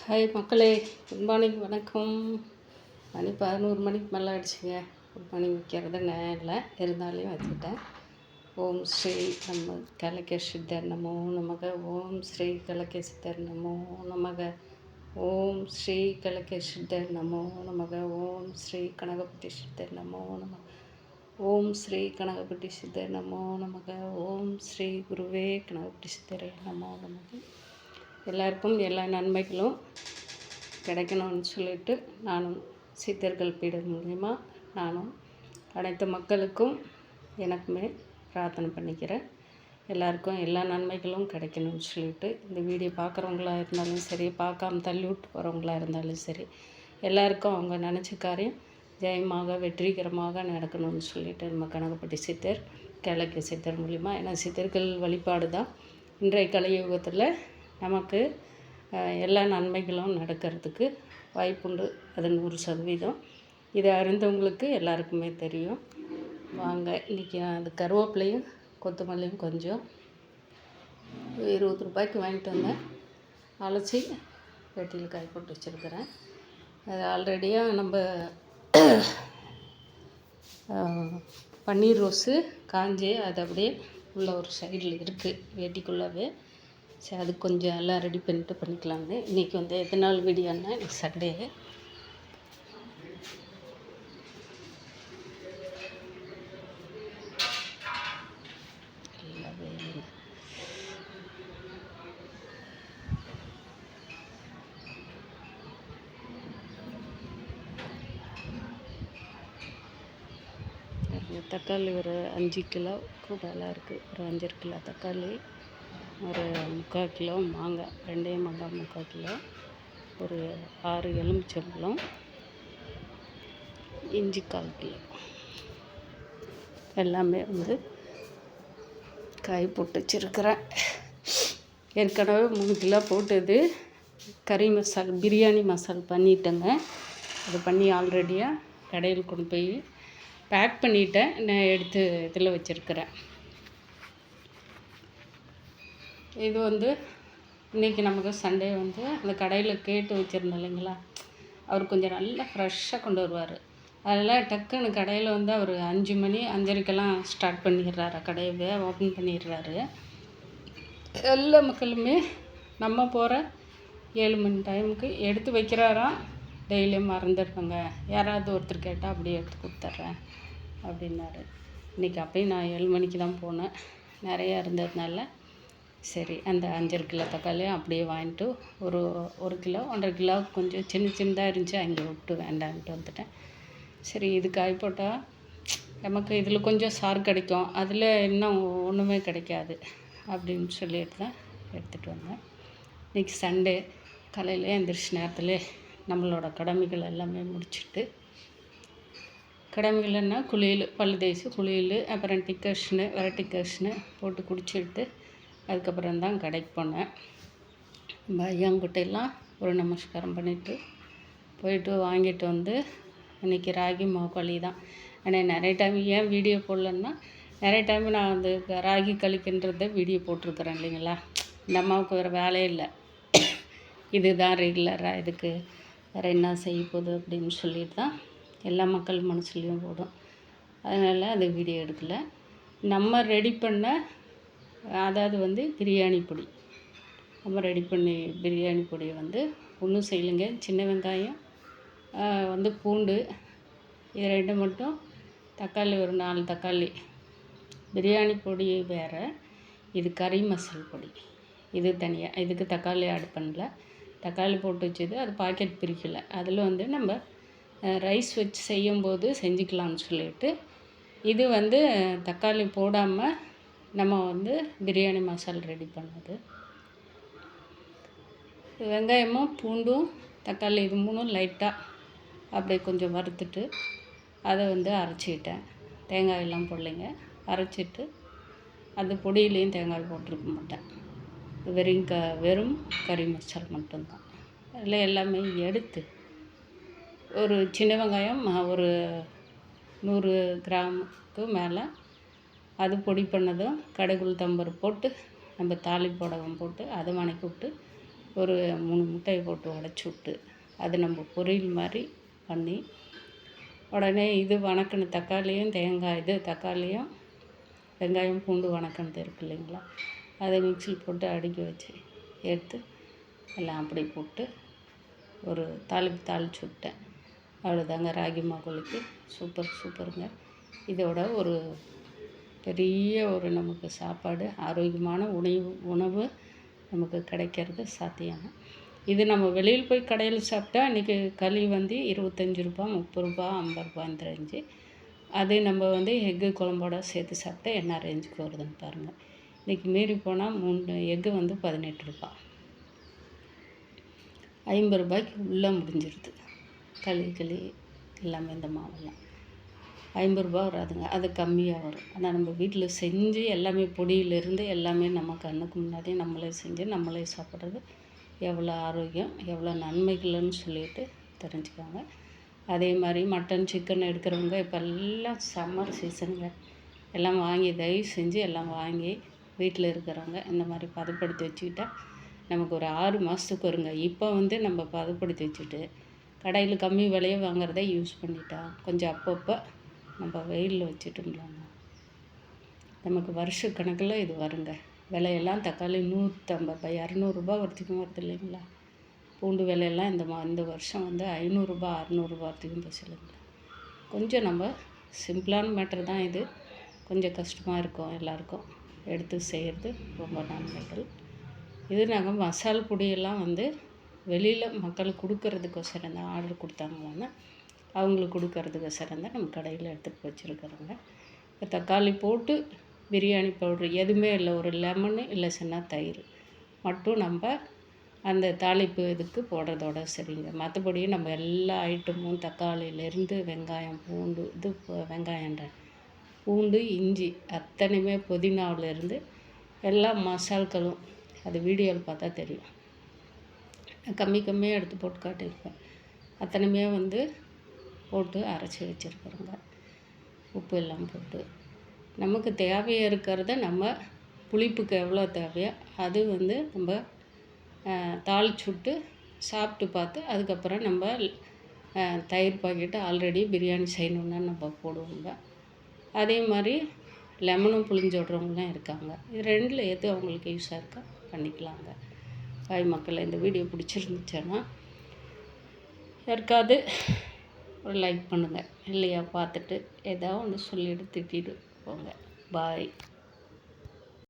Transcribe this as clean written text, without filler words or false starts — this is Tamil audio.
ஹாய் மக்களே, குட் மார்னிங், வணக்கம். மணி 11 மணிக்கு மேலே ஆகிடுச்சிங்க. குட் மார்னிங் வைக்கிறது நேரம் இல்லை, இருந்தாலும் வச்சுட்டேன். ஓம் ஸ்ரீ நம்ம கலக்க சித்தர் நமோ நமக. ஓம் ஸ்ரீ கலக்க சித்தர் நமோ நமக. ஓம் ஸ்ரீ கலக்க சித்தர் நமோ நமக. ஓம் ஸ்ரீ கனகபதி சித்தர் நமோ நமக. ஓம் ஸ்ரீ கனகபதி சித்தர் நமோ நமக. ஓம் ஸ்ரீ குருவே கனகபதி சித்தரே நமோ நமக. எல்லாருக்கும் எல்லா நன்மைகளும் கிடைக்கணும்னு சொல்லிட்டு நானும் சித்தர்கள் பீடம் மூலிமா நானும் அனைத்து மக்களுக்கும் எனக்குமே பிரார்த்தனை பண்ணிக்கிறேன். எல்லாருக்கும் எல்லா நன்மைகளும் கிடைக்கணும்னு சொல்லிட்டு இந்த வீடியோ பார்க்குறவங்களா இருந்தாலும் சரி, பார்க்காம தள்ளி விட்டு போகிறவங்களா இருந்தாலும் சரி, எல்லாருக்கும் அவங்க நினச்ச காரியம் ஜெயமாக வெற்றிகரமாக நடக்கணும்னு சொல்லிட்டு நம்ம கனகப்பட்டி சித்தர் கிழக்கு சித்தர் மூலிமா, ஏன்னா சித்தர்கள் வழிபாடு தான் இன்றைய கலியுகத்தில் நமக்கு எல்லா நன்மைகளும் நடக்கிறதுக்கு வாய்ப்புண்டு. அது 100%. இதை அறிந்தவங்களுக்கு எல்லாருக்குமே தெரியும். வாங்க, இன்றைக்கி நான் அது கருவேப்பிலையும் கொத்தமல்லியும் கொஞ்சம் 20 ரூபாய்க்கு வாங்கிட்டு வந்தேன். அலசி வெட்டியில் காய் போட்டு வச்சுருக்கிறேன். அது ஆல்ரெடியாக நம்ம பன்னீர் ரோஸு காஞ்சே அது அப்படியே உள்ள ஒரு சைடில் இருக்குது வேட்டிக்குள்ளவே. சரி, அது கொஞ்சம் எல்லாம் ரெடி பண்ணிட்டு பண்ணிக்கலான்னு. இன்றைக்கி வந்து எத்தனை நாள் வீடியோன்னா, இன்றைக்கி சண்டே. தக்காளி ஒரு 5 கிலோவுக்கு மேலே இருக்குது. ஒரு 5 கிலோ தக்காளி, ஒரு 3/4 கிலோ மாங்காய், 2 மாங்காய் 3/4 கிலோ, ஒரு 6 எலுமிச்சம்பழம், இஞ்சி 1/4 கிலோ, எல்லாமே வந்து காய் போட்டு வச்சுருக்கிறேன். ஏற்கனவே 3 கிலோ போட்டது கறி மசால் பிரியாணி மசால் பண்ணிட்டேங்க. அது பண்ணி ஆல்ரெடியாக கடையில் கொண்டு போய் பேக் பண்ணிட்டேன். நான் எடுத்து இதில் வச்சுருக்கிறேன். இது வந்து இன்றைக்கி நமக்கு சண்டே வந்து அந்த கடையில் கேட்டு வச்சுருந்தேன் இல்லைங்களா, அவர் கொஞ்சம் நல்லா ஃப்ரெஷ்ஷாக கொண்டு வருவார். அதெல்லாம் டக்குன்னு கடையில் வந்து அவர் 5 மணி 5:30க்கெல்லாம் ஸ்டார்ட் பண்ணிடுறாரு, கடையவே ஓப்பன் பண்ணிடுறாரு. எல்லா மக்களுமே நம்ம போகிற 7 மணி டைமுக்கு எடுத்து வைக்கிறாராம். டெய்லியும் மறந்துடுவாங்க, யாராவது ஒருத்தர் கேட்டால் அப்படியே எடுத்து கொடுத்துட்றேன் அப்படின்னாரு. இன்றைக்கி அப்பயும் நான் 7 மணிக்கு தான் போனேன். நிறையா இருந்ததுனால சரி, அந்த 5 கிலோ தக்காளியும் அப்படியே வாங்கிட்டு ஒரு கிலோ 1.5 கிலோ கொஞ்சம் சின்னதாக இருந்துச்சு, அங்கே விட்டு வேண்டான்ட்டு வந்துட்டேன். சரி, இது காய் போட்டால் நமக்கு இதில் கொஞ்சம் சாறு கிடைக்கும், அதில் இன்னும் ஒன்றுமே கிடைக்காது அப்படின்னு சொல்லிட்டு தான் எடுத்துகிட்டு வந்தேன். இன்றைக்கி சண்டே காலையில் எந்திரிச்ச நேரத்தில் நம்மளோட கடமைகள் எல்லாமே முடிச்சுட்டு, கடமைகள்னா குளியல், பல்லு தேய்ச்சி குளியல், அப்புறம் டிக்கர்ஷனு வேறு டிக்கர்ஷனு போட்டு குடிச்சுட்டு அதுக்கப்புறம் தான் கடைக்கு போனேன். நம்ம ஐயாங்கிட்டையெல்லாம் ஒரு நமஸ்காரம் பண்ணிவிட்டு போயிட்டு வாங்கிட்டு வந்து இன்றைக்கி ராகி மாவு களி தான். ஆனால் நிறைய டைம் ஏன் வீடியோ போடலன்னா, நிறைய டைம் நான் வந்து ராகி களிக்கின்றத வீடியோ போட்டிருக்கிறேன் இல்லைங்களா. இந்த அம்மாவுக்கு வேறு வேலையே இல்லை, இதுதான் ரெகுலராக, இதுக்கு வேறு என்ன செய்ய போகுது அப்படின்னு சொல்லிட்டு தான் எல்லா மக்கள் மனசுலேயும் ஓடும். அதனால் அது வீடியோ எடுக்கலை. நம்ம ரெடி பண்ண, அதாவது வந்து பிரியாணி பொடி, நம்ம ரெடி பண்ணி பிரியாணி பொடியை வந்து ஒன்றும் செய்யலைங்க. சின்ன வெங்காயம் வந்து பூண்டு, இது 2 மட்டும், தக்காளி ஒரு 4 தக்காளி. பிரியாணி பொடி வேறு, இது கறி மசால் பொடி இது தனியாக. இதுக்கு தக்காளி ஆட் பண்ணல, தக்காளி போட்டு வச்சது அது பாக்கெட் பிரிக்கலை. அதில் வந்து நம்ம ரைஸ் வச்சு செய்யும்போது செஞ்சுக்கலாம்னு சொல்லிட்டு இது வந்து தக்காளி போடாமல் நம்ம வந்து பிரியாணி மசாலா ரெடி பண்ணது. வெங்காயமும் பூண்டும் தக்காளி இது 3 லைட்டாக அப்படியே கொஞ்சம் வறுத்துட்டு அதை வந்து அரைச்சிக்கிட்டேன். தேங்காயெல்லாம் போடலைங்க, அரைச்சிட்டு அந்த பொடியிலையும் தேங்காய் போட்டிருக்க மாட்டேன். வெறும் கறி மசாலா மட்டும்தான். அதில் எல்லாமே எடுத்து ஒரு சின்ன வெங்காயம் ஒரு 100 கிராமுக்கு மேலே அது பொடி பண்ணதும் கடுகு உளுத்தம்பருப்பு போட்டு நம்ம தாளிப்போடவும் போட்டு அதை வணக்கி விட்டு ஒரு 3 முட்டையை போட்டு உடச்சி விட்டு அது நம்ம பொரியல் மாதிரி பண்ணி உடனே இது வணக்கின தக்காளியும் தக்காளியும் வெங்காயம் பூண்டு வணக்கினது இருக்கு இல்லைங்களா, அதை மிக்சியில் போட்டு அடுக்கி வச்சு எடுத்து எல்லாம் அப்படி போட்டு ஒரு தாளிச்சு விட்டேன். அவ்வளோதாங்க, ராகி மாவுக்கு சூப்பருங்க. இதோட ஒரு பெரிய ஒரு நமக்கு சாப்பாடு, ஆரோக்கியமான உணவு நமக்கு கிடைக்கிறது சாத்தியம். இது நம்ம வெளியில் போய் கடையில் சாப்பிட்டா இன்றைக்கி களி வந்து 25 ரூபா, 30 ரூபா, 50 ரூபா இந்த ரேஞ்சு. அது நம்ம வந்து எக்கு குழம்போட சேர்த்து சாப்பிட்டா என்ன ரேஞ்சுக்கு வருதுன்னு பாருங்கள். இன்றைக்கி மீறி போனால் 3 எக்கு வந்து 18 ரூபா, 50 ரூபாய்க்கு உள்ளே முடிஞ்சிருது. களி எல்லாமே இந்த மாவெல்லாம் 50 ரூபா வராதுங்க, அது கம்மியாக வரும். ஆனால் நம்ம வீட்டில் செஞ்சு எல்லாமே பொடியிலேருந்து எல்லாமே நம்ம கண்ணுக்கு முன்னாடி நம்மளே செஞ்சு நம்மளே சாப்பிட்றது எவ்வளோ ஆரோக்கியம், எவ்வளோ நன்மைகள்னு சொல்லிட்டு தெரிஞ்சுக்காங்க. அதே மாதிரி மட்டன் சிக்கன் எடுக்கிறவங்க இப்போ எல்லாம் சம்மர் சீசனுங்க, எல்லாம் வாங்கி தயவு செஞ்சு எல்லாம் வாங்கி வீட்டில் இருக்கிறவங்க இந்த மாதிரி பதப்படுத்தி வச்சுக்கிட்டா நமக்கு ஒரு 6 மாதத்துக்கு வருங்க. இப்போ வந்து நம்ம பதப்படுத்தி வச்சுட்டு கடையில் கம்மி விலையை வாங்குறதை யூஸ் பண்ணிட்டா கொஞ்சம் அப்பப்போ நம்ம வெயிலில் வச்சுட்டோம்லாங்க நமக்கு வருஷக்கணக்கில் இது வருங்க. விலையெல்லாம் தக்காளி 150 200 ரூபா வரைக்கும் வருது இல்லைங்களா. பூண்டு விலையெல்லாம் இந்த வருஷம் வந்து 500 ரூபா 600 ரூபா வரைக்கும் போச்சு இல்லைங்களா. கொஞ்சம் நம்ம சிம்பிளான மேட்ரு தான் இது, கொஞ்சம் கஷ்டமாக இருக்கும் எல்லாருக்கும் எடுத்து செய்கிறது, ரொம்ப நன்மைகள். இது நாங்கள் மசால் பொடியெல்லாம் வந்து வெளியில் மக்களுக்கு கொடுக்கறதுக்கோசரம் தான் ஆர்டர் கொடுத்தாங்களான்னா அவங்களுக்கு கொடுக்கறதுக்கோசரம் தான் நம்ம கடையில் எடுத்துகிட்டு வச்சுருக்கிறோங்க. இப்போ தக்காளி போட்டு பிரியாணி பவுட்ரு எதுவுமே இல்லை, ஒரு லெமனு இல்லை சின்ன தயிர் மட்டும் நம்ம அந்த தாளிப்பு இதுக்கு போடுறதோட சரிங்க. மற்றபடி நம்ம எல்லா ஐட்டமும் தக்காளியிலேருந்து வெங்காயம் பூண்டு இஞ்சி அத்தனையுமே புதினாவிலேருந்து எல்லா மசால்களும் அது வீடியோவில் பார்த்தா தெரியும். கம்மியாக எடுத்து போட்டு காட்டியிருப்பேன். அத்தனையுமே வந்து போட்டு அரைச்சி வச்சுருக்குறோங்க, உப்பு எல்லாம் போட்டு. நமக்கு தேவையாக இருக்கிறத நம்ம புளிப்புக்கு எவ்வளோ தேவையோ அது வந்து நம்ம தாளிச்சு விட்டு சாப்பிட்டு பார்த்து அதுக்கப்புறம் நம்ம தயிர் பாக்கெட்டு ஆல்ரெடி பிரியாணி செய்யணுன்னா நம்ம போடுவோங்க. அதே மாதிரி லெமனும் புளிஞ்சு விட்றவங்களாம் இருக்காங்க. இது 2ல் எது அவங்களுக்கு யூஸாக இருக்கா பண்ணிக்கலாங்க. பாய் மக்களை, இந்த வீடியோ பிடிச்சிருந்துச்சுன்னா யாருக்காவது ஒரு லைக் பண்ணுங்கள், இல்லையா பார்த்துட்டு ஏதாவது ஒன்று சொல்லிவிட்டு திட்டிட்டு போங்க. பாய்.